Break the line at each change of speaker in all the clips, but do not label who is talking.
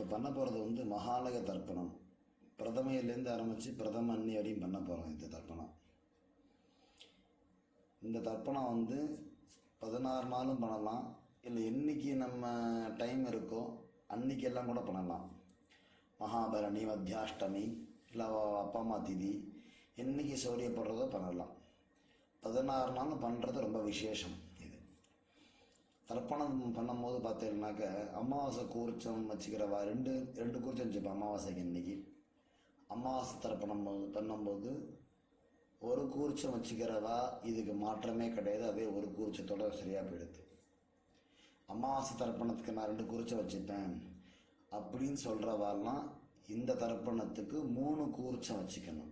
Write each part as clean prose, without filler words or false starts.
இப்போ பண்ண போகிறது வந்து மகாலய தர்ப்பணம். பிரதமையிலேருந்து ஆரம்பித்து பிரதம அன்னி வரையும் பண்ண போகிறோம். இந்த தர்ப்பணம் வந்து 16 நாளும் பண்ணலாம், இல்லை என்னைக்கு நம்ம டைம் இருக்கோ அன்னைக்கெல்லாம் கூட பண்ணலாம். மகாபரணி, மத்தியாஷ்டமி, இல்லை அப்பா அம்மா திதி, என்னைக்கு சௌரியப்படுறதோ பண்ணலாம். 16 நாளும் பண்ணுறது ரொம்ப விசேஷம். இது தர்ப்பணம் பண்ணும்போது பார்த்தீங்கன்னாக்க அமாவாசை கூர்ச்சம் வச்சுக்கிறவா ரெண்டு கூர்ச்சம் வச்சுப்பேன். அமாவாசைக்கு இன்னைக்கு அமாவாசை தர்ப்பணம் பண்ணும்போது ஒரு கூர்ச்சம் வச்சுக்கிறவா இதுக்கு மாற்றமே கிடையாது. அதே ஒரு கூர்ச்சத்தோட சரியாக போயிடுது. அமாவாசை தர்ப்பணத்துக்கு நான் 2 கூர்ச்சம் வச்சுப்பேன் அப்படின்னு சொல்கிறவாலாம் இந்த தர்ப்பணத்துக்கு 3 கூர்ச்சம் வச்சுக்கணும்.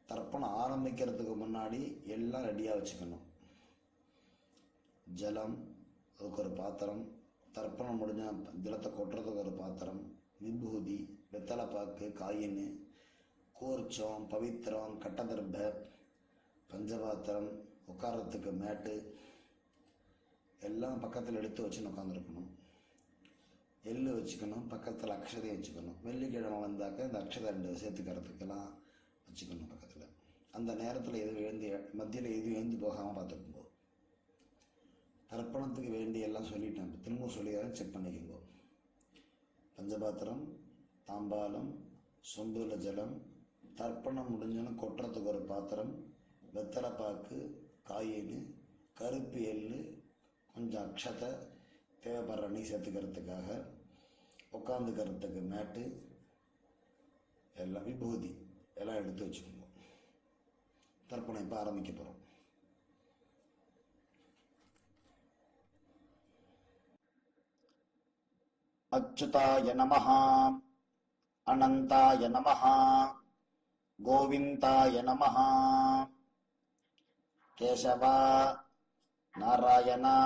தர்ப்பணம் ஆரம்பிக்கிறதுக்கு முன்னாடி எல்லாம் ரெடியாக வச்சுக்கணும். ஜலம், அதுக்கு ஒரு பாத்திரம், தர்ப்பணம் முடிஞ்ச ஜலத்தை கொட்டுறதுக்கு ஒரு பாத்திரம், விபூதி, வெத்தலைப்பாக்கு, காயின், கூர்ச்சம், பவித்திரம், கட்டதர்ப, பஞ்சபாத்திரம், உட்காரத்துக்கு மேட்டு எல்லாம் பக்கத்தில் எடுத்து வச்சுன்னு உட்காந்துருக்கணும். எள்ளு வச்சுக்கணும், பக்கத்தில் அக்ஷதையும் வச்சுக்கணும். வெள்ளிக்கிழமை வந்தாக்க இந்த அக்ஷதை 2 சேர்த்துக்கிறதுக்கெல்லாம் வச்சுக்கணும் பக்கத்தில். அந்த நேரத்தில் மத்தியில் எதுவும் எழுந்து போகாமல் பார்த்துக்குங்கோ. தர்ப்பணத்துக்கு வேண்டிய எல்லாம் சொல்லிட்டேன், திரும்ப சொல்லிடுறேன், செக் பண்ணிக்கோங்க. பஞ்சபாத்திரம், தாம்பாலம், சொம்புல ஜலம், தர்ப்பணம் முடிஞ்சோன்னு கொட்டுறதுக்கு ஒரு பாத்திரம், வெத்தலைப்பாக்கு, காயின், கருப்பு எள்ளு, கொஞ்சம் அக்ஷதை, தேவைப்படுற நீ சேர்த்துக்கிறதுக்காக, உட்காந்துக்கிறதுக்கு மேட்டு, எல்லாம் விபூதி எல்லாம் எடுத்து வச்சுக்கோங்க. தர்ப்பணம் இப்போ ஆரம்பிக்க போகிறோம். அச்சுதாய நமஹ, அனந்தாய நமஹ, கோவிந்தாய நமஹ. கேசவா, நாராயணா,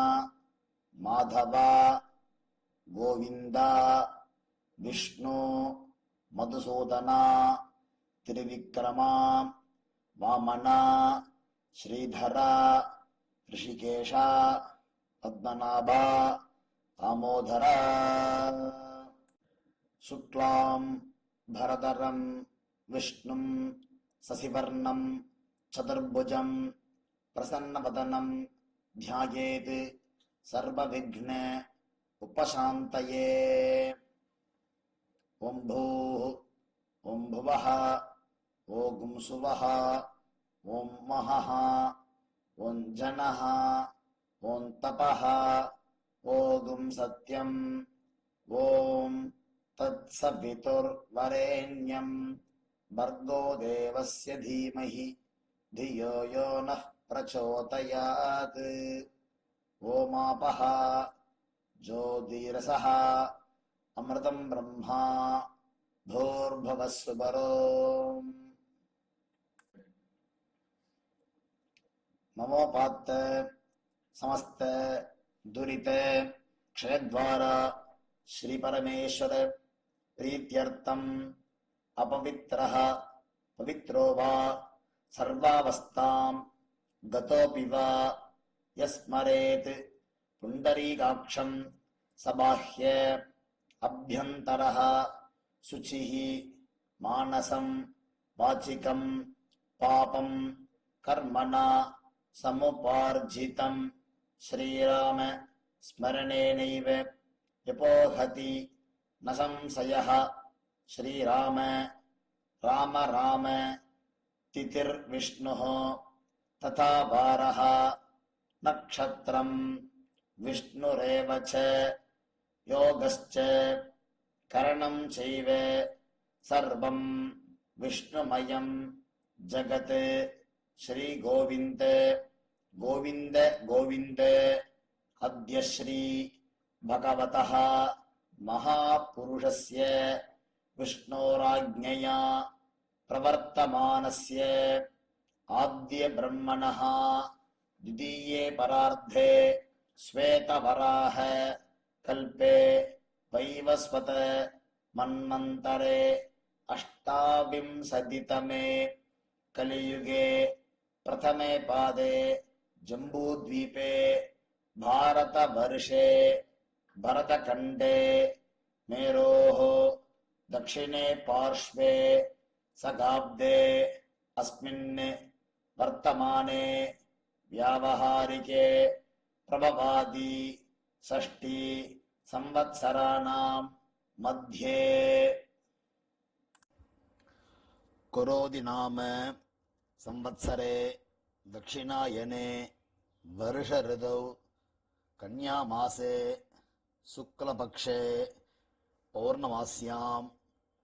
மாதவா, கோவிந்தா, விஷ்ணு, மதுசூதனா, திரிவிக்ரமா, வாமனா, ஸ்ரீதரா, ரிஷிகேஷா, பத்மநாபா, தாமோதரா. சுக்லாம் பரதரம் விஷ்ணும் சசிவர்ணம் சதுர்புஜம் பிரசன்னவதனம் த்யாயேத் சர்வவிக்ன உபசாந்தயே. ஓம் பூः ஓம் புவः ஓம் சுவः ஓம் மஹः ஓம் ஜனः ஓம் தபः ஓம் சத்யம் ஓம் தத்சவிதுர்வரேண்யம் भर्गो देवस्य धीमहि धियो यो नः प्रचोदयात्. ओमापः ज्योतिरसः अमृतं ब्रह्मा भूर्भुवः सुवरो. ममोपात्त समस्त दुरित क्षयद्वार श्री परमेश्वर प्रीत्यर्थम् अपवित्रः पवित्रो वा सर्वावस्थां गतोऽपि वा यस्मरेत् पुण्डरीकाक्षं सबाह्य अभ्यन्तरः शुचिः मानसं वाचिकं पापं कर्मणा समुपार्जितं श्रीराम स्मरणेनैव यपोहति न संशयः. श्रीराम राम राम तिथिर्विष्णुः तथा वारः नक्षत्रं विष्णुरेव च योगश्च करणं चैव सर्वं विष्णुमयं जगत्. श्री गोविन्द गोविन्द गोविन्द. अद्य श्री भगवतः महापुरुषस्य विष्णोराज्ञया प्रवर्तमानस्य आद्य ब्रह्मणः द्वितीये परार्धे श्वेतवराह कल्पे वैवस्वत मन्वन्तरे अष्टाविंशतितमे कलियुगे प्रथमे पादे जम्बूद्वीपे भारतवर्षे भरतखण्डे मेरोः दक्षिणे पार्श्वे सगाब्दे अस्मिन् वर्तमाने व्यावहारिके प्रभवादि षष्ठी संवत्सराणां मध्ये कुरोदि नाम संवत्सरे दक्षिणायने वर्ष ऋतौ कन्या मासे शुक्लपक्षे पौर्णमास्यां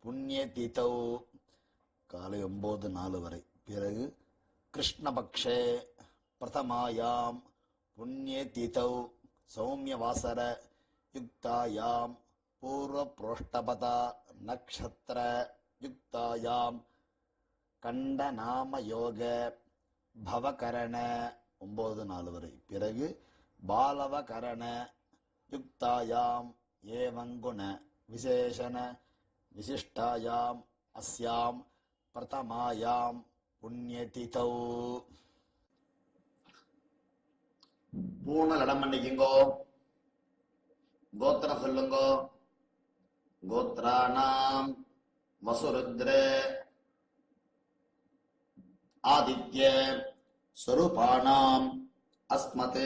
पुण्यतिथौ காலை 9:04 வரை. பிறகு கிருஷ்ணபக்ஷே பிரதமாயாம் புண்ணியதிதௌ சௌமியவாசர யுக்தாயாம் பூர்வப்ரோஷ்டபதா நக்ஷத்திர யுக்தாயாம் கண்டநாமயோக பவகரண 9:04 வரை. பிறகு பாலவகரண யுக்தாயாம் ஏவங்குண விசேஷண விசிஷ்டாயாம் அஸ்யாம் பிரதமாயாம் புண்ணியதிதௌ. பூணல் இடம் பண்ணிக்குங்கோ. கோத்திரம் சொல்லுங்கோ. கோத்ராணாம் வசுருத்ர ஆதித்ய ஸ்வரூபாணாம் அஸ்மத்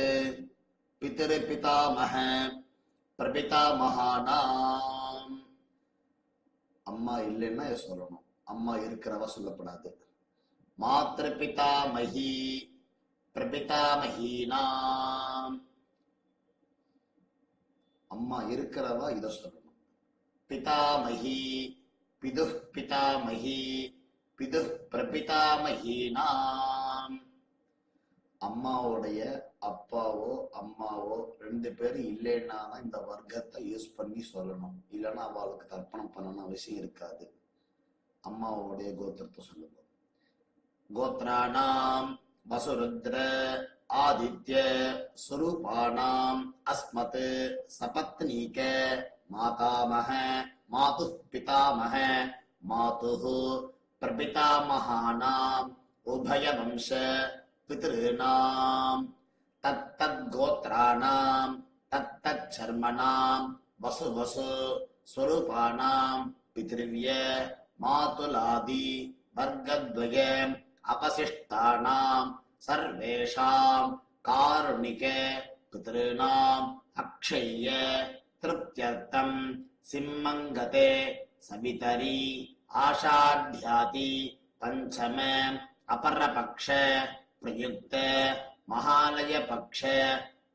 பிதృபிதாமஹ பிரபிதாமஹானாம். அம்மா இல்லைன்னா சொல்லணும், அம்மா இருக்கிறவ சொல்லப்படாது. மாத்ருபிதாமஹி பிரபிதாமஹீனாம். அம்மா இருக்கிறவ இத சொல்லணும். பிதாமஹி பிதுஹ் பிதாமஹி பிதுஹ் பிரபிதாமஹீனாம். அம்மாவுடைய அப்பாவோ அம்மாவோ 2 பேரும் இல்லைன்னா இந்த வர்க்கத்தை யூஸ் பண்ணி சொல்லணும். இல்லைன்னா அவளுக்கு தர்ப்பணம் பண்ணணும் அவசியம் இருக்காது. அம்மாவுடைய கோத்திரத்தை சொல்லுங்க. கோத்ராணாம் வசுருத்ர ஆதித்ய ஸ்வரூபாணாம் அஸ்மத் சபத்னீக மாதாமஹ மாதுஹ் பிதாமஹ மாதுஹ் பிரபிதாமஹானாம் உபயவம்ச பித்ருணாம் தத்தத் கோத்ராணாம் தத்தத் சர்மணாம் வசு வசு ஸ்வரூபாணாம் பித்ருவ்ய மாதுலாதி வர்க்கத்வய அபசிஷ்டானாம் சர்வேஷாம் காருணிக பித்ருணாம் அக்ஷய்ய திருப்த்யர்த்தம் சிம்மங்கதே சவிதரி ஆஷாட்யாதி பஞ்சம அபரபக்ஷ பிரயுக்த மகாலய பக்ஷ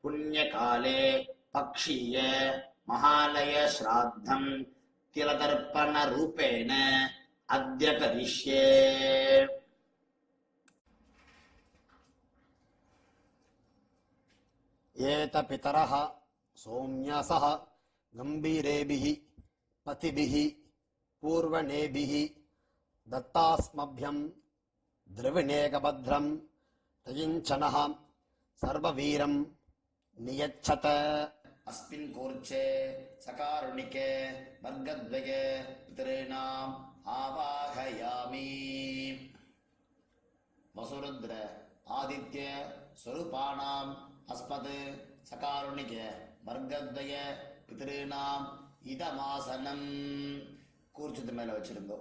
புண்ணியகாலே பக்ஷீய மகாலய ஸ்ராத்தம் திலதர்ப்பண ரூபேண அத்ய கரிஷ்யே. ஏத பிதரஹ சௌம்யாசஹ கம்பீரேபிஹ பதிபிஹ பூர்வணேபிஹ தத்தாஸ்மப்யம் திரவிணேகபத்ரம் தயிஞ்சனஹ சர்வவீரம் நியச்சத. அஸ்மின் கோர்ச்சே சகாருணிகே வர்க்கத்வய பித்ருணாம் ஆவாகயாமி. வசுருத்ர ஆதித்ய ஸ்வரூபாணாம் அஸ்மத் சகாருணிக வர்க்கத்வய பித்ருணாம் இதமாசனம். கூர்ச்சத்து மேல வச்சிருங்கோ.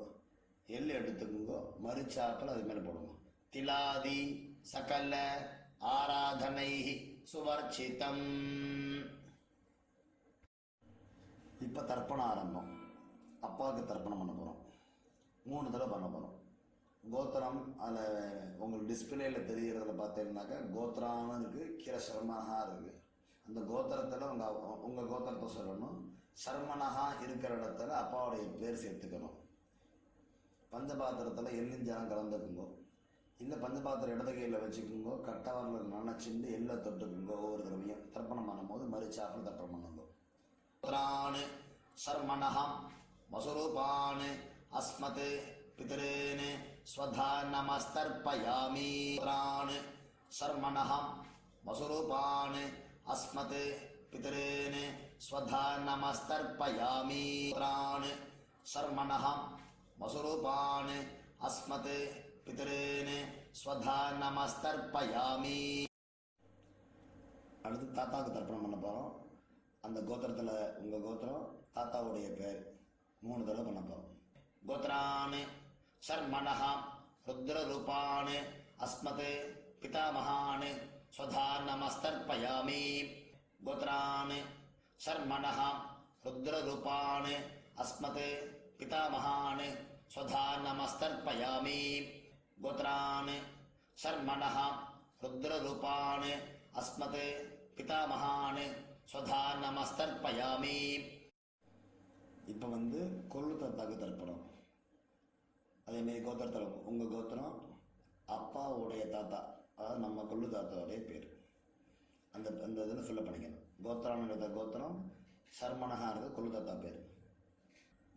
எள்ளு எடுத்துக்கோங்க, மறுச்சாப்பல் அது மேல போடுங்க. திலாதி சகல ஆராதனை சுவர்ச்சிதம். இப்ப தர்ப்பணம் ஆரம்பம். அப்பாவுக்கு தர்ப்பணம் பண்ண போறோம். 3 தடவை பண்ண போறோம். கோத்திரம் அதில் உங்களுக்கு டிஸ்பிளேல தெரிகிறதுல பார்த்தீங்கன்னாக்கா கோத்திரான்னு இருக்கு, கீழே சர்மனஹா இருக்கு. அந்த கோத்திரத்தில் உங்கள் கோத்திரத்தை சொல்லணும். சர்மனஹா இருக்கிற இடத்துல அப்பாவுடைய பேர் சேர்த்துக்கணும். பஞ்சபாத்திரத்தில் எள்ளிஞ்சாலம் கலந்துக்குங்கோ. இல்லை பஞ்சபாத்திரம் இடது கையில் வச்சுக்குங்கோ. கட்டவரில் நினைச்சுட்டு எள்ளை தொட்டுக்குங்கோ. ஒவ்வொரு தடவையும் தர்ப்பணம் பண்ணும்போது மறுச்சாப்பில் தர்ப்பணம் பண்ணுங்கோ. கோத்ரான் சர்மனஹம் வசுரூபான் அஸ்மத் பிதॄன் ஸ்வதா நமஸ்தர்ப்பயாமி. கோத்ரான் சர்மனஹம் வசுரூபான் அஸ்மத் பிதॄன் ஸ்வதா நமஸ்தர்ப்பயாமி. கோத்ரான் சர்மனஹம் வசுரூபான் அஸ்மத் பிதॄன் ஸ்வதா நமஸ்தர்ப்பயாமி. அடுத்து தாத்தாவுக்கு தர்ப்பணம் பண்ண போகிறோம். அந்த கோத்திரத்தில் உங்கள் கோத்திரம் தாத்தாவுடைய பேர் 3 தடவை பண்ண போகிறோம். கோத்ரான் சர்மணஹ ருத்ரரூபான் அஸ்மத் பிதாமகான் ஸ்வதா நமஸ்தர்ப்பயாமி. கோத்ரான் சர்மணஹ ருத்ரரூபான் அஸ்மத் பிதாமகான் ஸ்வதா நமஸ்தர்ப்பயாமி. கோத்ரான் சர்மணஹ ருத்ரரூபான் அஸ்மத் பிதாமகான் ஸ்வதா நமஸ்தர்ப்பயாமி. இப்போ கொள்ளு தாத்தாக்கு தர்ப்பணம். அதேமாரி கோத்திரத்தில் உங்கள் கோத்திரம் அப்பாவுடைய தாத்தா, அதாவது நம்ம கொள்ளு தாத்தாவுடைய பேர் அந்த இதில் ஃபில்லப் பண்ணிக்கணும். கோத்ரான்றது கோத்திரம், சர்மணஹான்றது கொள்ளு தாத்தா பேர்.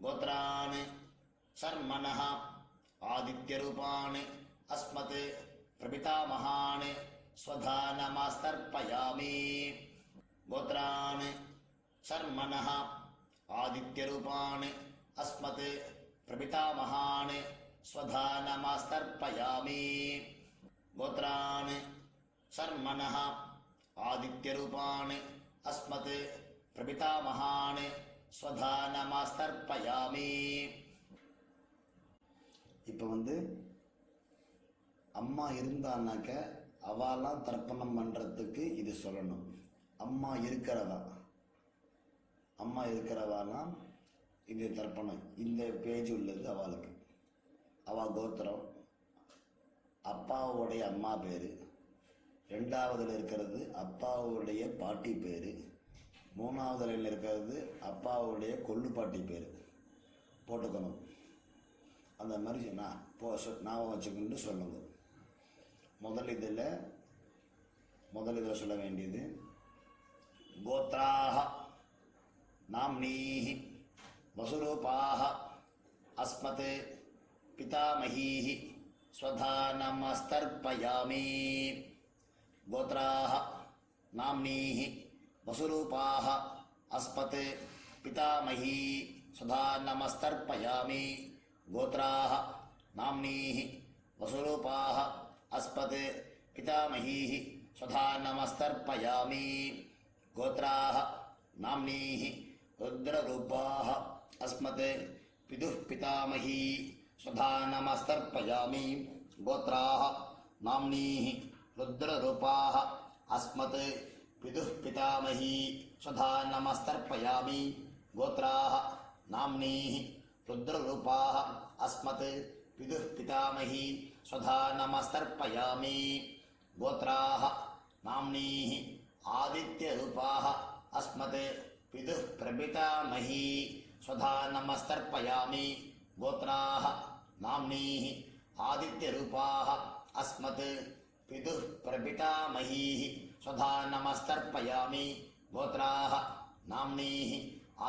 கோத்ரான் சர்மணஹ ஆதித்யரூபான் அஸ்மத் பிரபிதாமகான் ஸ்வதா நமஸ்தர்ப்பயாமி. கோத்ரான் சர்மணஹ ஆதித்யரூபான் அஸ்மத் பிரபிதாமகான் ஸ்வதா நமஸ்தர்ப்பயாமி. கோத்ரான் சர்மணஹ ஆதித்யரூபான் அஸ்மத் பிரபிதாமகான் ஸ்வதா நமஸ்தர்ப்பயாமி. இப்போ அம்மா இருந்தான்னாக்க அவெல்லாம் தர்ப்பணம் பண்ணுறதுக்கு இது சொல்லணும். அம்மா இருக்கிறவாலாம் இது தர்ப்பணம். இந்த பேஜ் உள்ளது அவளுக்கு. அவள் கோத்திரம், அப்பாவுடைய அம்மா பேர், 2வதுல இருக்கிறது அப்பாவுடைய பாட்டி பேர், 3வதுல இருக்கிறது அப்பாவுடைய கொள்ளு பாட்டி பேர் போட்டுக்கணும். அந்த மாதிரி ஞாபகம் வச்சுக்கிட்டு சொல்லுங்க. முதல் இதில் சொல்ல வேண்டியது கோத்ராஹ நாம்னீஹி வசுரூபாஹ அஸ்மத் பிதாமகீஹி ஸ்வதா நமஸ்தர்ப்பயாமி. கோத்ராஹ நாம்னீஹி வசுரூபாஹ அஸ்மத் பிதாமகீ ஸ்வதா நமஸ்தர்ப்பயாமி. கோத்ராஹ நாம்னீஹி வசுரூபாஹ அஸ்மத் பிதாமகீஹி ஸ்வதா நமஸ்தர்ப்பயாமி. கோத்ராஹ நாம்னீஹி ருத்ரரூபாஹ அஸ்மத் பிதுः பிதாமகீ ஸ்வதா நமஸ்தர்ப்பயாமி. கோத்ராஹ நாம்னீஹி ருத்ரரூபாஹ அஸ்மத் பிதுः பிதாமகீ ஸ்வதா நமஸ்தர்ப்பயாமி. கோத்ராஹ நாம்னீஹி ருத்ரரூபாஹ அஸ்மத் பிதுः பிதாமகீ ஸ்வதா நமஸ்தர்ப்பயாமி. கோத்ராஹ நாம்னீஹி ஆதித்யரூபாஹ அஸ்மத் பிதுः பிரபிதாமகீ ஸ்வதா நமஸ்தர்ப்பயாமி. கோத்ராஹ நாம்னீஹி ஆதித்யரூபாஹ அஸ்மத் பிதுः பிரபிதாமகீ ஸ்வதா நமஸ்தர்ப்பயாமி. கோத்ராஹ நாம்னீஹி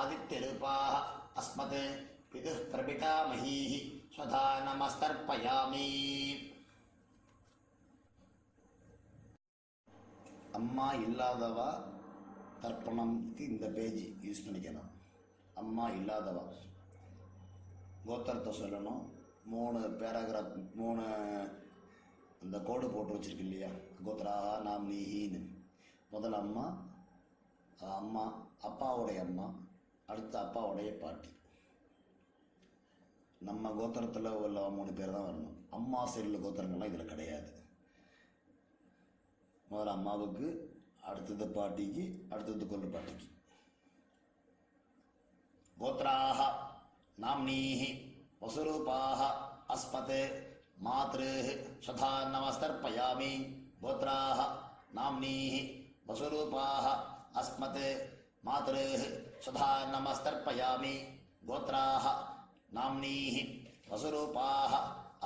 ஆதித்யரூபாஹ அஸ்மத் பிதுः பிரபிதாமகீ ஸ்வதா நமஸ்தர்ப்பயாமி. அம்மா இல்லாதவா தர்ப்பணம்க்கு இந்த பேஜ் யூஸ் பண்ணிக்கணும். அம்மா இல்லாதவா கோத்திரத்தை சொல்லணும். 3 பேராகிராஃப் 3 அந்த கோடு போட்டு வச்சிருக்கு இல்லையா, கோத்ராஹா நாம்னீஹின்னு. முதல்ல அம்மா, அப்பாவுடைய அம்மா, அடுத்து அப்பாவுடைய பாட்டி. நம்ம கோத்திரத்தில் உள்ள 3 பேர் தான் வரணும். அம்மா சைடில் கோத்திரங்கள்லாம் இதில் கிடையாது. முதல்ல அம்மாவுக்கு, அடுத்தது பாட்டிக்கு, அடுத்தது கொள்ளு பாட்டிக்கு. கோத்ராஹ நாம்னீஹி வசுரூபாஹ அஸ்மத் மாத்ருஹ் ஸ்வதா நமஸ்தர்ப்பயாமி. கோத்ராஹ நாம்னீஹி வசுரூபாஹ அஸ்மத் மாத்ருஹ் ஸ்வதா நமஸ்தர்ப்பயாமி. கோத்ராஹ நாம்னீஹி வசுரூபாஹ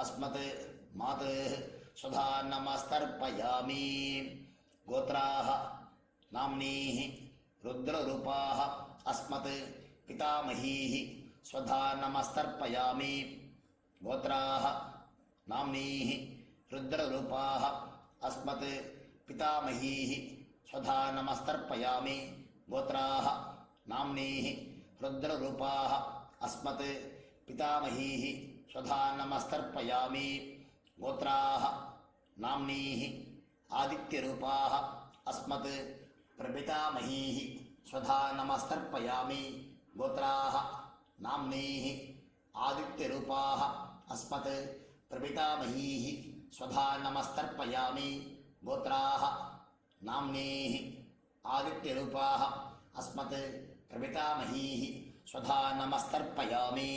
அஸ்மத் மாத்ருஹ் ஸ்வதா நமஸ்தர்ப்பயாமி. கோத்ராஹ நாம்னீஹி ருத்ரரூபாஹ அஸ்மத் பிதாமகீஹி ஸ்வதா நமஸ்தர்ப்பயாமி. கோத்ராஹ நாம்னீஹி ருத்ரரூபாஹ அஸ்மத் பிதாமகீஹி ஸ்வதா நமஸ்தர்ப்பயாமி. கோத்ராஹ நாம்னீஹி ருத்ரரூபாஹ அஸ்மத் பிதாமகீஹி ஸ்வதா நமஸ்தர்ப்பயாமி. கோத்ராஹ நாம்னீஹி ஆதித்யரூபாஹ அஸ்மத் பிரபிதாமகீஹி स्वधा नमस्तर्पयामि गोत्राः नाम्नीः आदित्यरूपाः अस्मत् प्रपितामहीः स्वधा नमस्तर्पयामि गोत्राः नाम्नीः आदित्यरूपाः अस्मत् प्रपितामहीः स्वधा नमस्तर्पयामि.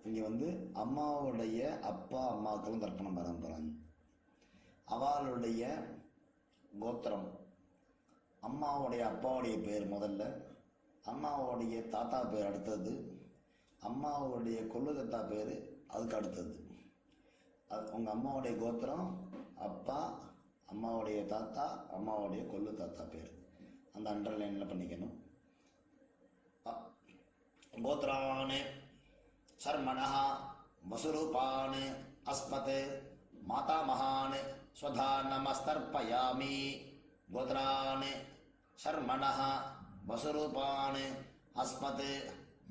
இங்கே வந்து அம்மாவுடைய அப்பா அம்மாக்களும் தர்ப்பணம் பண்ண போகிறாங்க. அவளுடைய கோத்திரம், அம்மாவுடைய அப்பாவுடைய பேர் முதல்ல, அம்மாவுடைய தாத்தா பேர் அடுத்தது, அம்மாவுடைய கொள்ளு தாத்தா பேர் அதுக்கு அடுத்தது. அது உங்கள் அம்மாவுடைய கோத்திரம், அப்பா, அம்மாவுடைய தாத்தா, அம்மாவுடைய கொள்ளு தாத்தா பேர் அந்த அண்டர்லைனில் பண்ணிக்கணும். கோத்ரான் शर्मणः वसुरूपान् अस्मत् मातामहान् स्वधा नमस्तर्पयामि. गोत्रान् शर्मणः वसुरूपान् अस्मत्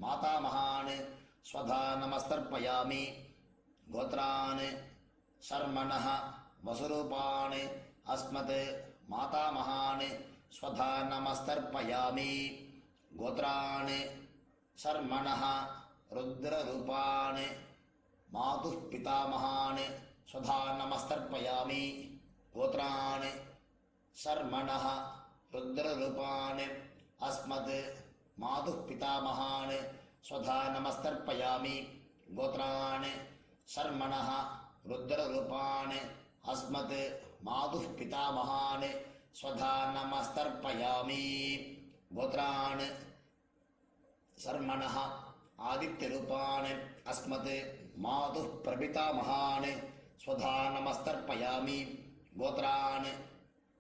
मातामहान् स्वधा नमस्तर्पयामि. गोत्रान् शर्मणः वसुरूपान् अस्मत् मातामहान् स्वधा नमस्तर्पयामि. गोत्रान् शर्मणः रुद्ररूपान् मातुः पितामहान् स्वधा नमस्तर्पयामि. गोत्रान् शर्मणः रुद्ररूपान् अस्मत् मातुः पितामहान् स्वधा नमस्तर्पयामि. गोत्रान् शर्मणः रुद्ररूपान् अस्मत् मातुः पितामहान् स्वधा नमस्तर्पयामि. गोत्रान् शर्मणः आदित्यरूपान् अस्मत् मातुः प्रपितामहान् स्वधा नमस्तर्पयामि. गोत्रान्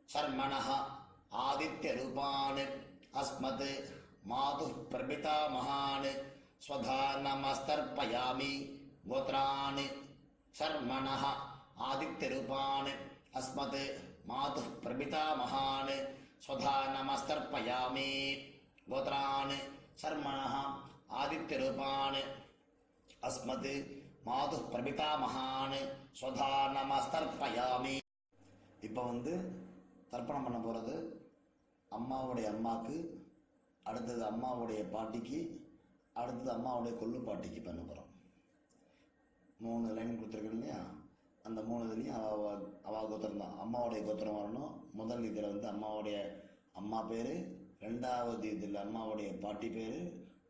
शर्मणः आदित्यरूपान् अस्मत् मातुः प्रपितामहान् स्वधा नमस्तर्पयामि. गोत्रान् शर्मणः आदित्यरूपान् अस्मत् मातुः प्रपितामहान् स्वधा नमस्तर्पयामि. गोत्रान् शर्मणः आदित्यरूपान् अस्मत् मातुः प्रपितामहान् स्वधा नमस्तर्पयामि. இப்போ வந்து தர்ப்பணம் பண்ண போகிறது அம்மாவுடைய அம்மாவுக்கு, அடுத்தது அம்மாவுடைய பாட்டிக்கு, அடுத்தது அம்மாவுடைய கொள்ளு பாட்டிக்கு பண்ண போகிறோம். 3 லைன் கொடுத்துருக்கேன் இல்லையா, அந்த 3 இதுலேயும் அவ கோத்திரம் தான், அம்மாவுடைய கோத்திரம் வரணும். முதல் இதில் வந்து அம்மாவுடைய அம்மா பேர், 2வது இதில் அம்மாவுடைய பாட்டி பேர்,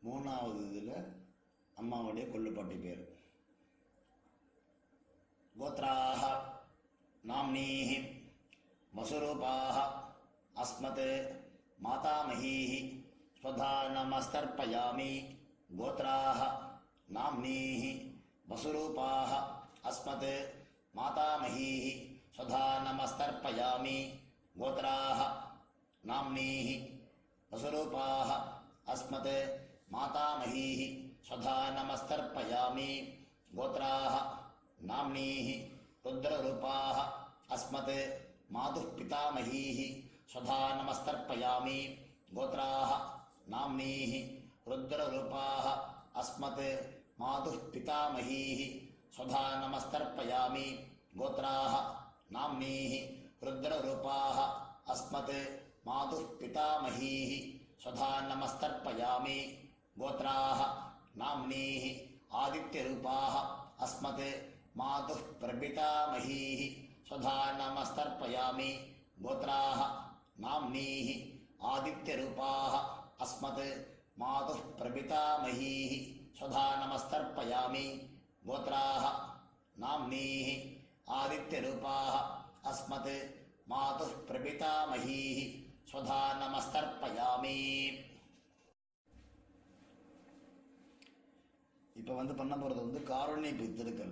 3வது இதில் அம்மாவுடைய கொள்ளு பாட்டி பேர். கோத்ராः நாம்னீः வசுரூபாः अस्मत् मातामहीः स्वधा नमस्तर्पयामि. गोत्राः नाम्नीः वसुरूपाः अस्मत् मातामहीः स्वधा नमस्तर्पयामि. गोत्राः नाम्नीः वसुरूपाः अस्मत् मातामहीः स्वधा नमस्तर्पयामि. गोत्राः नाम्नीः रुद्ररूपाः अस्मत् मातुः पितामहीः स्वधा नमस्तर्पयामि. गोत्राः नाम्नीः रुद्ररूपाः अस्मत् मातुः पितामहीः स्वधा नमस्तर्पयामि. गोत्राः नाम्नीः रुद्ररूपाः अस्मत् मातुः पितामहीः स्वधा नमस्तर्पयामि. गोत्राः नाम्नीः आदित्यरूपाः अस्मत् मातुः प्रपितामहीः स्वधा नमस्तर्पयामि. गोत्राः नाम्नीः आदित्यरूपाः अस्मत् मातुः प्रपितामहीः स्वधा नमस्तर्पयामि. गोत्राः नाम्नीः आदित्यरूपाः अस्मत् मातुः प्रपितामहीः स्वधा नमस्तर्पयामि. இப்போ வந்து பண்ண போகிறது வந்து காருண்ய பித்திருக்கள்.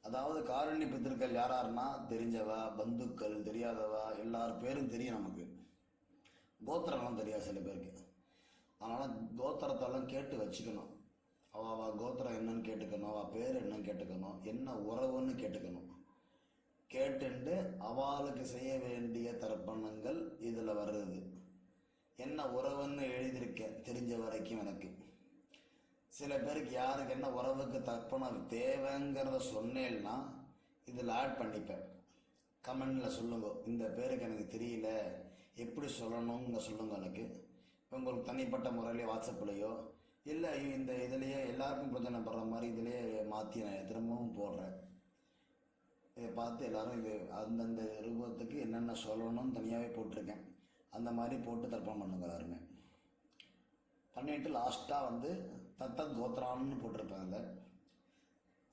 அதாவது காருண்ய பித்திருக்கள் யாராருன்னா தெரிஞ்சவா, பந்துக்கள், தெரியாதவா, எல்லார் பேரும் தெரியும் நமக்கு. கோத்திரம்லாம் தெரியாது சில பேருக்கு. அதனால் கோத்திரத்தெல்லாம் கேட்டு வச்சுக்கணும். அவள் கோத்திரம் என்னன்னு கேட்டுக்கணும், அவள் பேர் என்னன்னு கேட்டுக்கணும், என்ன உறவுன்னு கேட்டுக்கணும். கேட்டுண்டு அவளுக்கு செய்ய வேண்டிய தர்ப்பணங்கள் இதில் வருது. என்ன உறவுன்னு எழுதியிருக்கேன் தெரிஞ்ச வரைக்கும் எனக்கு. சில பேருக்கு யாருக்கு என்ன உறவுக்கு தர்ப்பணம் தேவைங்கிறத சொன்னேன்னா இதில் ஆட் பண்ணிப்பேன். கமெண்டில் சொல்லுங்க. இந்த பேருக்கு எனக்கு தெரியல, எப்படி சொல்லணுங்க சொல்லுங்க எனக்கு. உங்களுக்கு தனிப்பட்ட முறையிலே வாட்ஸ்அப்லேயோ இல்லை இந்த இதுலேயே எல்லாருக்கும் பிரச்சனைப்படுற மாதிரி இதிலேயே மாற்றி நான் திரும்பவும் போடுறேன். இதை பார்த்து எல்லாரும் இது அந்தந்த ரூபத்துக்கு என்னென்ன சொல்லணும்னு தனியாகவே போட்டிருக்கேன். அந்த மாதிரி போட்டு தர்ப்பணம் பண்ணுங்க எல்லாருமே. பண்ணிட்டு லாஸ்ட்டாக வந்து தத்தத் கோத்ரான்னு போட்டிருப்பேன். அதில்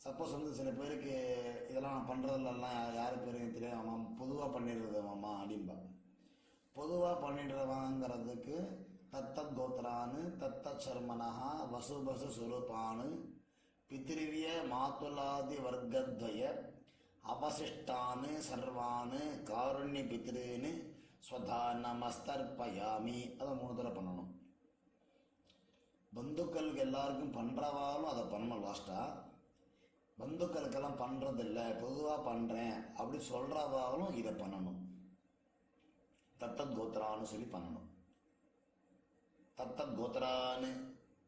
சப்போஸ் வந்து சில பேருக்கு இதெல்லாம் நான் பண்ணுறதுலலாம் யார் பேருக்கு தெரியாம பொதுவாக பண்ணிடுறது மாமா அப்படின்பா. பொதுவாக பண்ணிடுறவாங்கிறதுக்கு தத்தத் கோத்ரான்னு தத்தத் சர்மனஹா வசுபசு சுரூபானு பித்ருவிய மாத்துலாதி வர்க்கத்வய அவசிஷ்டானு சர்வானு காருண்ய பித்ருன்னு ஸ்வதா நமஸ்தர்ப்பயாமி. அதை 3 தடவை பண்ணணும். பந்துக்களுக்கு எல்லாருக்கும் பண்ணுறவாலும் அதை பண்ணணும். லாஸ்ட்டாக பந்துக்களுக்கெல்லாம் பண்ணுறதில்ல, பொதுவாக பண்ணுறேன் அப்படி சொல்கிறவாலும் இதை பண்ணணும். தத்தத் கோத்ரான்னு சொல்லி பண்ணணும். தத்தத் கோத்ரான்னு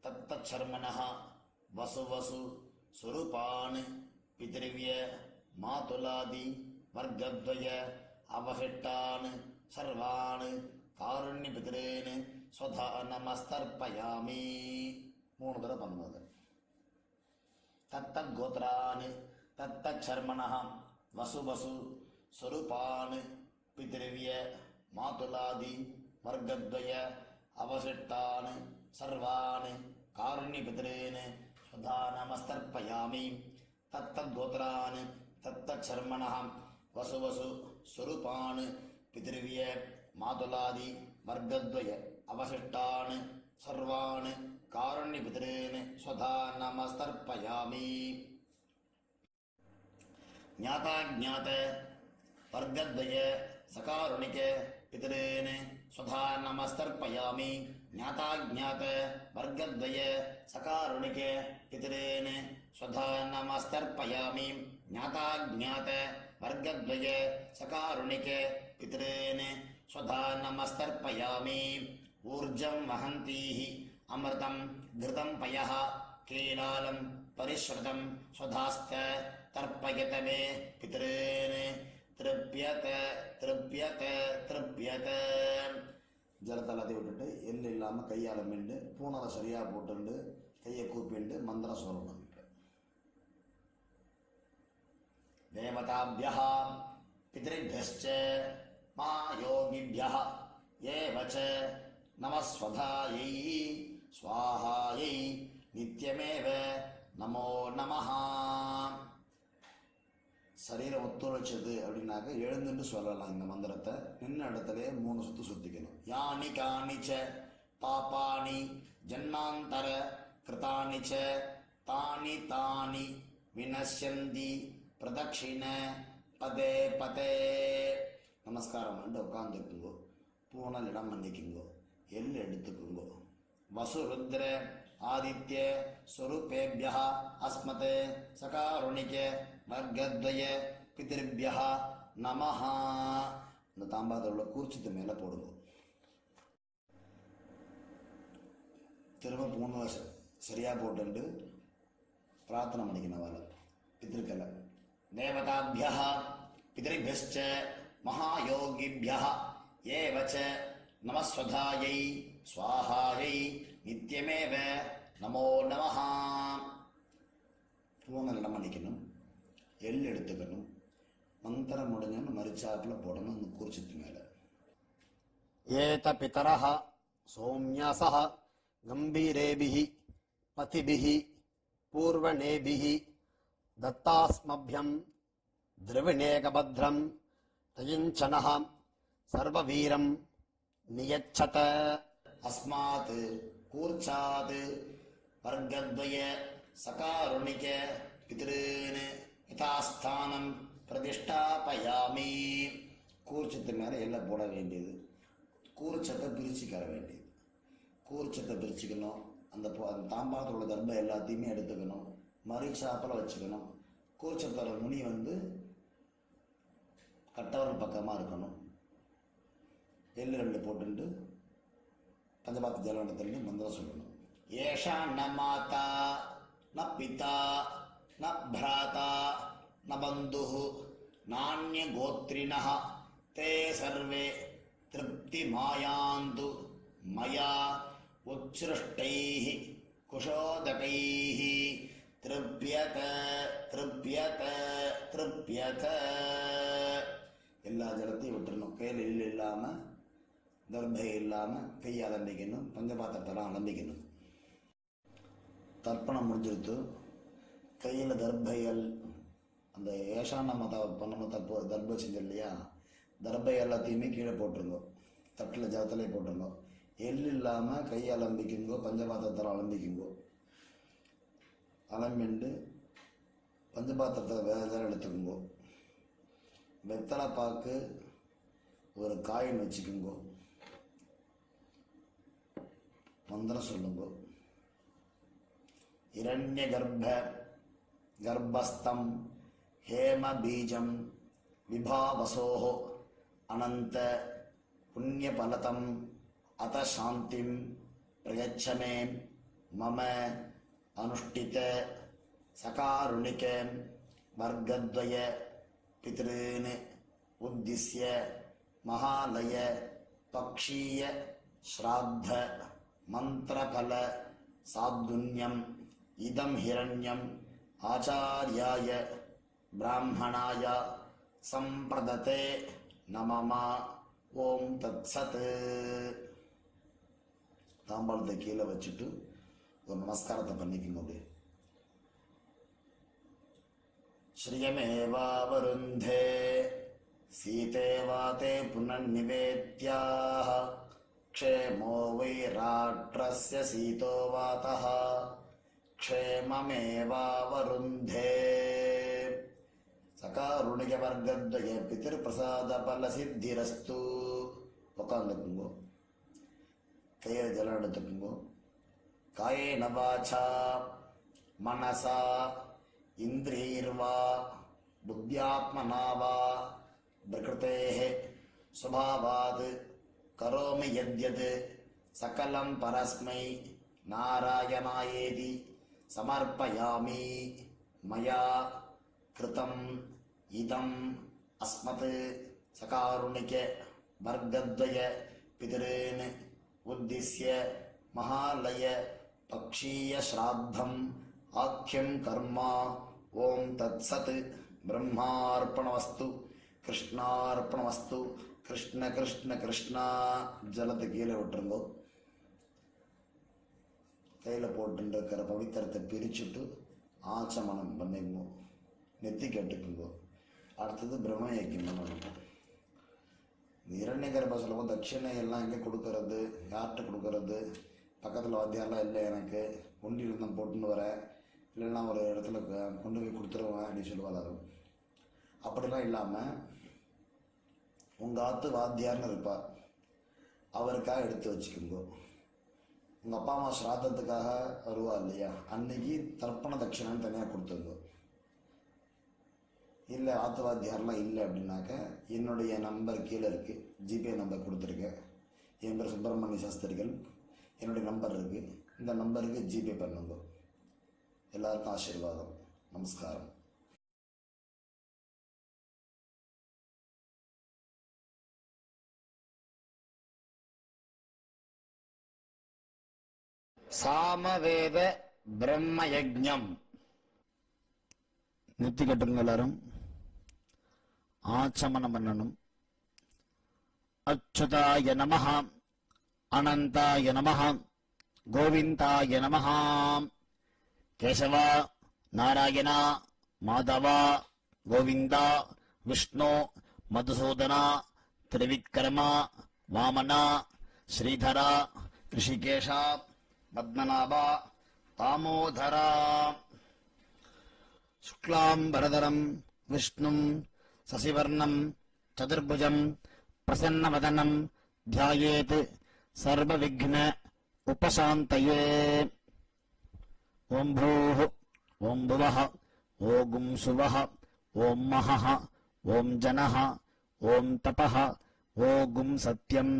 தத்தத் சர்மனஹா வசு சுரூபானு பித்ருவிய மாதுலாதி வர்க்கத்வய அவஹிட்டான் சர்வான் காருண்ய பித்ரேன் ஸ்வதா நமஸ்தர்ப்பயாமி. 3 தடவை பண்ணுவது. தத்தத் கோத்ரான் தத்தத் சர்மனஹ வசு ஸ்வரூபான் பித்ருவிய மாதுலாதி வர்க்கத்வய அவசிஷ்டான் சர்வான் காருண்ய பித்ரேன் ஸ்வதா நமஸ்தர்ப்பயாமி. தத்தத் கோத்ரான் தத்தத் சர்மனஹ வசு ஸ்வரூபான் பித்ருவிய மாதுலாதி வர்க்கத்வய அவசிஷ்டான் சர்வான் காருண்ய பித்ரேன் ஸ்வதா நமஸ்தர்ப்பயாமி. ஞாதா ஞாத வர்க்கத்வய சகாருணிக பித்ரேன் ஸ்வதா நமஸ்தர்ப்பயாமி. ஞாதா ஞாத வர்க்கத்வய சகாருணிக பித்ரேன் ஸ்வதா நமஸ்தர்ப்பயாமி. ஞாதா ஞாத வர்க்கத்வய சகாருணிக பித்ரேன் ஸ்வதா நமஸ்தர்ப்பயாமி. ஊர்ஜம் வஹந்தீஹி அமிர்தம் கிருதம் பயஹ கேலாலம் பரிஸ்ருதம் ஸ்வதாஸ்த தர்ப்பயத மே பித்ரேன் திருப்யத திருப்யத திருப்யத. ஜலத்தை எல்லாத்தையும் விட்டுட்டு எள்ளு இல்லாமல் கையால் மிண்டு பூனரை சரியாக போட்டுண்டு கையை கூப்பிண்டு மந்திரம் சொல்லணும். தேவதாபியः பித்ருभ्यश्च महायोगिभ्यः एव च नमस्वधायै स्वाहायै नित्यमेव நமோ நமஹ. சரீரம் ஒத்துழைச்சது அப்படின்னாக்க எழுந்துட்டு சொல்லலாம் இந்த மந்திரத்தை. நின்ன இடத்துல 3 சுத்து சுத்திக்கணும். யானி காணிச்ச பாபானி ஜன்மாந்தர கிருதானிச்ச தானி தானி வினஷ்யந்தி பிரதட்சிண பதே பதே. நமஸ்காரம் பண்ணிட்டு உட்காந்துக்குங்கோ. பூனல் இடம் பண்ணிக்குங்கோ. எள்ளு எடுத்துக்குங்கோ. வசுருத்ர ஆதித்ய ஸ்வரூபேபியः அஸ்மத் சகாருணிக வர்க்கத்வய பித்ருபியः நமஹ. இந்த தாம்பாத்தில் உள்ள கூர்ச்சத்து மேலே போடுங்க. திரும்ப பூனை சரியாக போட்டு பிரார்த்தனை பண்ணிக்கணும். வேலை பித்ருக்களை தேவதாபியः பித்ருभ्यश्च महायोगिभ्यः एव च நமஸ்வதாயை ஸ்வாஹாயை நித்தியமேவ நமோ நமஹ. பூனை இடம் பண்ணிக்கணும். எள் எடுத்துக்கணும். மந்திரம் முடிஞ்சோன்னு மரிச்சாப்பில் போடணும் அந்த குறிச்சித்து மேலே. ஏத பிதரஹ சௌம்யாசஹ கம்பீரேபிஹ பதிபிஹ பூர்வணேபிஹ தத்தாஸ்மப்யம் திரவிணேகபத்ரம் தயிஞ்சனஹ சர்வவீரம் நியச்சத. அஸ்மாத் கூர்ச்சாத் வர்க்கத்வய சகாருணிக பித்ரேன் யதாஸ்தானம் பிரதிஷ்டாபயாமி. கூர்ச்சத்து மேலே எல்லாம் போட வேண்டியது. கூர்ச்சத்தை பிரிச்சுக்கற வேண்டியது. கூர்ச்சத்தை பிரிச்சுக்கணும். அந்த தாம்பாத்தில் உள்ள தர்பம் எல்லாத்தையுமே எடுத்துக்கணும். மரிச்சாப்பில் வச்சுக்கணும். கூர்ச்சத்தோட நுனி வந்து கட்டவரல் பக்கமாக இருக்கணும். எள்ளு 2 போட்டு பஞ்சபாத்தி ஜலம் தள்ளி மந்திரம் சொல்லணும். ஏஷா ந மாதா ந பிதா ந பிராதா ந பந்து नान्य गोत्रिणः ते सर्वे तृप्तिमायान्तु मया उत्सृष्टैः कुशोदकैः तृप्यत तृप्यत तृप्यत. எல்லா ஜலத்தையும் விட்டுறணும். கையில் இல்லை இல்லாமல், தர்பை இல்லாமல் கையை அலம்பிக்கணும். பஞ்சபாத்திரத்தெல்லாம் அலம்பிக்கணும். தர்ப்பணம் முடிஞ்சிருத்து. கையில் தர்பைகள், அந்த ஏஷான மத பண்ணணும் தப்பு தர்பை செஞ்சு இல்லையா, தர்பை எல்லாத்தையுமே கீழே போட்டுருங்க. தட்டில் ஜலத்திலே போட்டுருங்க. எள் இல்லாமல் கையை அலம்பிக்குங்கோ, பஞ்சபாத்திரத்தில் அலம்பிக்குங்கோ. அலம்பிண்டு பஞ்சபாத்திரத்தை வேறு எடுத்துக்குங்கோ. வெத்தலை பாக்கு ஒரு காயின் வச்சுக்குங்கோ. மந்திரம் சொல்லுங்கோ. இரண்ய கர்ப்பஸ்தம் ஹேம பீஜம் விபாவசோஹ அனந்த புண்ணியபலதம் அத சாந்திம் பிரயச்சமே மம அனுஷ்டித சகாருணிக வர்க்கத்வய பித்ருன் உத்திஸ்ய மகாலய பக்ஷீய ஸ்ராத்த மந்திரபல சாதுன்யம் இதம் ஹிரண்யம் ஆச்சார்யாய பிராமணாய சம்பிரததே நமமா. ஓம் தத்சத். தாம்பாளத்தை கீழே வச்சுட்டு ஒரு நமஸ்காரத்தை பண்ணிக்கணும். அப்படியே ஸ்ரியமேவாவருந்தே சீதேவாதே புனர்நிவேத்யாஹ க்ஷேமோ வைராட்ரஸ்ய சீதோ வாதஹ க்ஷேமமேவாவருந்தே. சகாருணிக வர்க்கத்வய பிதிர் பிரசாத பல சித்திரஸ்து. உட்காந்துக்குங்கோ. கையில் ஜலம் எடுத்துக்குங்கோ. காயேன வாசா மனசா இந்திரியர்வா புத்தியாத்மனா வா பிரகிருதேஹ ஸ்வபாவாத் கரோமி யத்யத் சகலம் பரஸ்மை நாராயணாயேதி சமர்ப்பயாமி. மயா கிருதம் இதம் அஸ்மத் சகாருணிக வர்க்கத்வய பிதॄன் உத்திஸ்ய மகாலய பக்ஷீய ஸ்ராத்தம் ஆக்கியம் கர்மா. ஓம் தத்சத். பிரம்மார்ப்பணமஸ்து கிருஷ்ணார்ப்பணமஸ்து. கிருஷ்ண கிருஷ்ண கிருஷ்ணா. ஜலத்தை கீழே விட்டுருங்கோ. கையில் போட்டுருக்கிற பவித்திரத்தை பிரிச்சுட்டு ஆச்சமனம் பண்ணிங்கோ. நெத்தி கட்டுக்குங்கோ. அடுத்தது பிரம்ம யஜ்யம் பண்ணணும். இரண்ய கர்ப்ப சொல்லுவோம். தட்சிணை எல்லாம் எங்கே கொடுக்கறது, யார்கிட்ட கொடுக்கறது? பக்கத்தில் வாத்தியாரெலாம் இல்லை, எனக்கு ஒண்டியில் தான் போட்டுன்னு வரேன், இல்லைன்னா ஒரு இடத்துல கொண்டு போய் கொடுத்துருவேன் அப்படின்னு சொல்லுவாள். அப்படிலாம் இல்லாமல் உங்கள் ஆத்து வாத்தியார்னு இருப்பார், அவருக்காக எடுத்து வச்சுக்கோங்க. உங்கள் அப்பா அம்மா ஸ்ராத்தத்துக்காக வருவா இல்லையா, அன்னைக்கு தர்ப்பண தட்சிணான்னு தனியாக கொடுத்துருங்க. இல்லை ஆத்து வாத்தியாரெலாம் இல்லை அப்படின்னாக்க என்னுடைய நம்பர் கீழே இருக்குது, ஜிபே நம்பர் கொடுத்துருக்கேன். என் பேர் சுப்பிரமணிய சாஸ்திரிகள், என்னுடைய நம்பர் இருக்குது, இந்த நம்பருக்கு ஜிபே பண்ணுங்க. எல்லாருக்கும் ஆசீர்வாதம். நமஸ்காரம். சாமவேத பிரம்மயஜ்ஞம். நெத்தி கட்டுங்க எல்லாரும். ஆச்சமனம் பண்ணணும். அச்சுதாய நமஹ, அனந்தாய நமஹ, கோவிந்தாய நமஹ. கேசவா, நாராயணா, மாதவா, கோவிந்தா, விஷ்ணு, மதுசூதனா, திரிவிக்ரமா, வாமனா, ஸ்ரீதரா, ரிஷிகேஷா, பத்மநாபா, தாமோதரா. சுக்லாம்பரதரம் விஷ்ணும் சசிவர்ணம் சதுர்புஜம் பிரசன்னவதனம் த்யாயேத் சர்வவிக்ன உபசாந்தயே. ஓம் பூஹ் ஓம் புவஹ ஓம் சுவஹ ஓம் மஹஹ ஓம் ஜனஹ ஓம் தபஹ ஓம் சத்யம்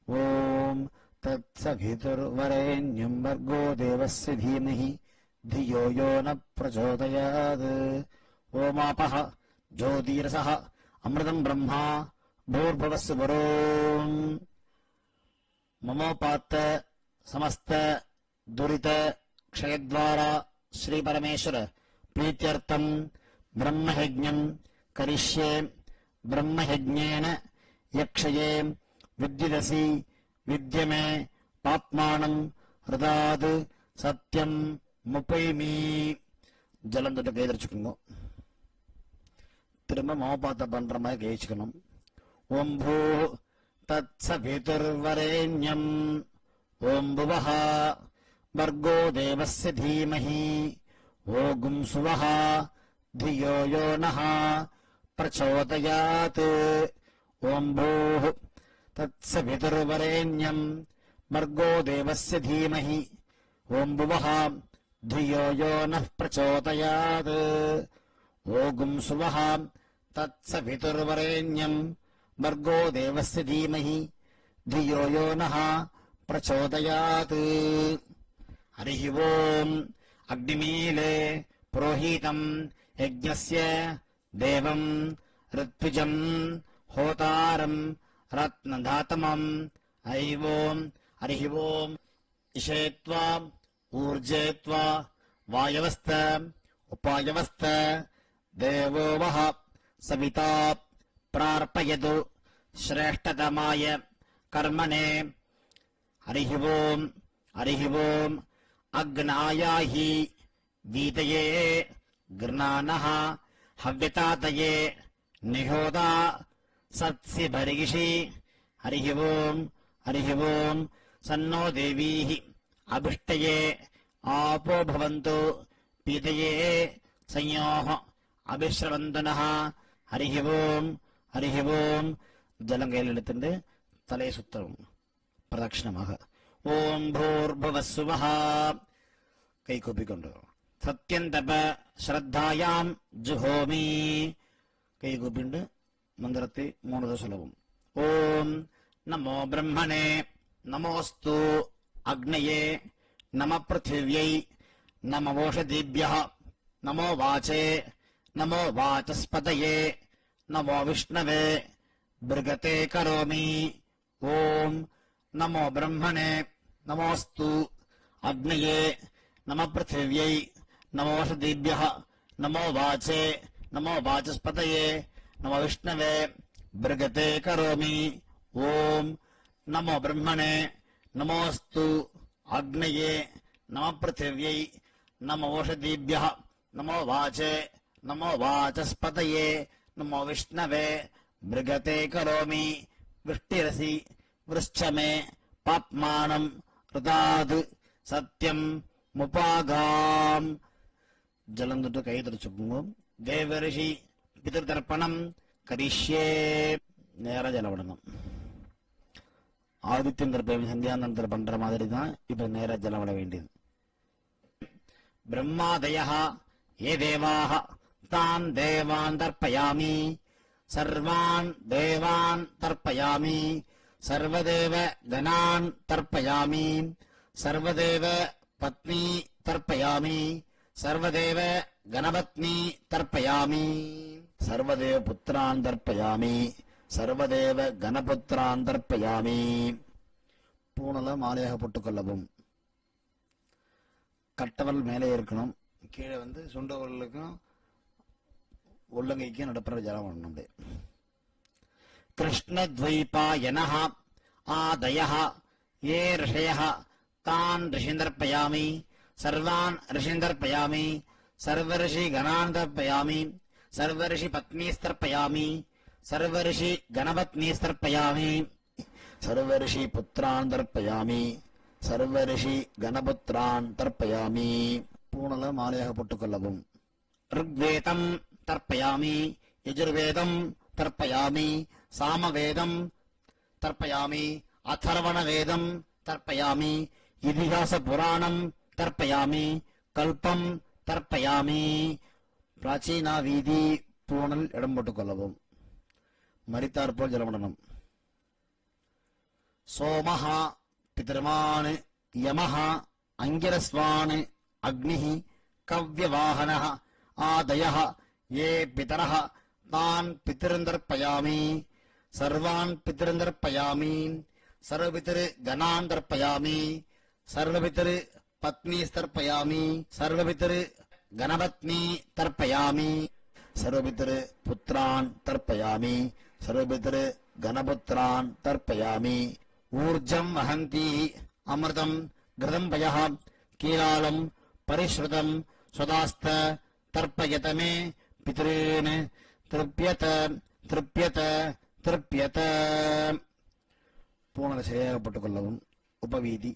ஓம் தத்சவிதுர்வரேண்யம் வர்கோ தேவஸ்ய தீமஹி धियो यो न प्रचोदयात्. ओमापः ज्योतिरसः
அமிர்தம் பிரம்மா பூர்பவஸ்ஸு வரோம். மமோபாத்த சமஸ்த துரித க்ஷயத்வாரா ஸ்ரீ பரமேஸ்வர प्रीत्यर्थम् ब्रह्मयज्ञम् करिष्ये. ब्रह्मयज्ञेन यक्षये विद्युदसि विद्यमे पाप्मानम् हृदाद् सत्यम् मुपैमि. ஜலம் தொட்டு கைதரிச்சுக்கோங்க. திரும்ப மோபாத்த பண்ற மாதிரி கைச்சுக்கணும். ஓம் பூ தத் சவிதுர்வரேண்யம் ஓம் புவஹ வர்கோ தேவஸ்ய தீமஹி ஓகும் சுவஹ धियो यो नः प्रचोदयात्. ஓம் பூः तत्सवितुर्वरेण्यम् भर्गो देवस्य धीमहि ஓம் புவः धियो यो नः प्रचोदयात्. ஓகும் சுவः तत्सवितुर्वरेण्यम् भर्गो देवस्य धीमहि धियो यो नः प्रचोदयात्. हरिः ओम्. अग्निमीले पुरोहितम् यज्ञस्य देवम् ऋत्विजम् होतारम् रत्नधातमम् ऐवोम्. हरिः ओम्. इषेत्वा ऊर्जेत्वा वायवस्त उपायवस्त देवो वः सविता प्रार्पयतु श्रेष्ठतमाय कर्मणे. हरिः ओम्. हरिः ओम्. अग्नायाहि वीतये गृणानः हव्यतातये निहोदा सत्सि भरिषि. हरिः ओम्. हरिः ओम्. सन्नो देवीः अभिष्टये आपो भवन्तु पीतये संयोः अभिश्रवन्तु नः. हरिः ओम्. हरिः ओम्. जलं கையில் எடுத்துட்டு தலையை சுத்தவும் பிரதட்சிணமாக. ஓம் பூர்புவஸ்ஸுவஹ கை கூப்பிக்கொண்டு சத்யந்தப ஸ்ரத்தாயாம் ஜுஹோமி கை கூப்பிண்டு மந்திரத்தை 3 தடவை சொல்லவும். ஓம் நமோ பிரம்மணே நமோஸ்து அக்னயே நம பிருத்திவ்யை நம ஓஷதீப்யः நமோ வாசே நமோ வாசஸ்பதயே நமோ விஷ்ணவே பிருகதே கரோமி. ஓம் நமோ பிரம்மணே நமோஸ்து அக்னயே நம பிருத்திவ்யை நமோஷதீப்யः நமோ வாசே நமோ வாசஸ்பதயே நமோ விஷ்ணவே பிருகதே கரோமி. ஓம் நமோ பிரம்மணே நமோஸ்து அக்னயே நம பிருத்திவ்யை நமோஷதீப்யः நமோ வாசே நமோ வாசஸ்பதயே நமோ விஷ்ணவே பிருகதே கரோமி. விஷ்டிரசி விருஷ்சமே பாப்மானம் ருதாது சத்யம் முபாகாம். ஜலம் தொட்டு கை தரிச்சுக்கோங்க. தேவரிஷி பிதர்தர்ப்பணம் கரிஷ்யே. நேர ஜலம் விடணும். ஆதித்யன் தர்ப்பணம் சந்தியானந்தர் பண்ற மாதிரி தான் இப்ப நேர ஜலம் விட வேண்டியது. பிரம்மாதயः ये देवाः तान् देवान् तर्पयामि सर्वान् देवान् तर्पयामि सर्वदेव गणान् तर्पयामि सर्वदेव पत्नी तर्पयामि सर्वदेव गणपत्नी तर्पयामि सर्वदेव पुत्रान् तर्पयामि सर्वदेव गणपुत्रान् तर्पयामि. பூணல மாலையாக போட்டுக்கொள்ளவும். கட்டவல் மேலே இருக்கணும். கீழே சுண்டவர்களுக்கும் உள்ளங்கைக்கும் நடுப்புற ஜலம் பண்ணணும். கிருஷ்ணத்வைபாயனः ஆதயः ये ऋषयः तान् ऋषीन् तर्पयामि सर्वान् ऋषीन् तर्पयामि सर्वऋषि गणान् तर्पयामि सर्वऋषि पत्नीस्तर्पयामि सर्वऋषि गणपत्नीस्तर्पयामि सर्वऋषि पुत्रान् तर्पयामि सर्वऋषि गणपुत्रान् तर्पयामि. பூணல மாலையாக போட்டுக்கொள்ளவும். ऋग्वेदं तर्पयामि यजुर्वेदं तर्पयामि सामवेदं तर्पयामि अथर्वणवेदं तर्पयामि इतिहासपुराणं तर्पयामि कल्पं तर्पयामि. பிராச்சீனா வீதி பூணல் இடம் போட்டுக்கொள்ளவும். மரித்தார் போல் ஜலமடனம். சோமஹ பிதர்மான் யமஹ அங்கிரஸ்வான் அக்னிஹ கவ்யவாஹனஹ ஆதயः ये पितरः தான் பிதிருந்தர்ப்பயாமி சர்வான் பிதிருந்தர்ப்பயாமி சர்வபிதிரு கணாந்தர்ப்பயாமி சர்வபிதிரு பத்னீஸ்தர்ப்பயாமி சர்வபிதிரு கணபத்னி தர்ப்பயாமி சர்வபிதிரு புத்ரான் தர்ப்பயாமி சர்வபிதிரு கணபுத்ரான் தர்ப்பயாமி ஊர்ஜம் வஹந்தி அமிர்தம் கிருதம் பயः கீலாலம் பரிஸ்ருதம் சுதாஸ்த தர்ப்பயத மே பித்ரீன் திருப்யத திருப்யத திருப்யத. பூர்ண சரியாகப்பட்டுக் கொள்ளவும். உபவீதி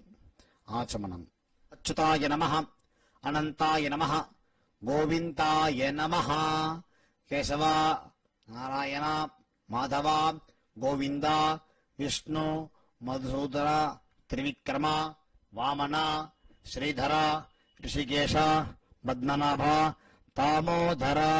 ஆச்சமனம். அச்சுதாய நமः அனந்தாய நமः கோவிந்தாய நமः. கேசவா நாராயண மாதவா கோவிந்தா விஷ்ணு மதுசூதரா திரிவிக்ரமா வாமனா ஸ்ரீதரா ரிஷிகேஷா பத்மநாபா தாமோதரா.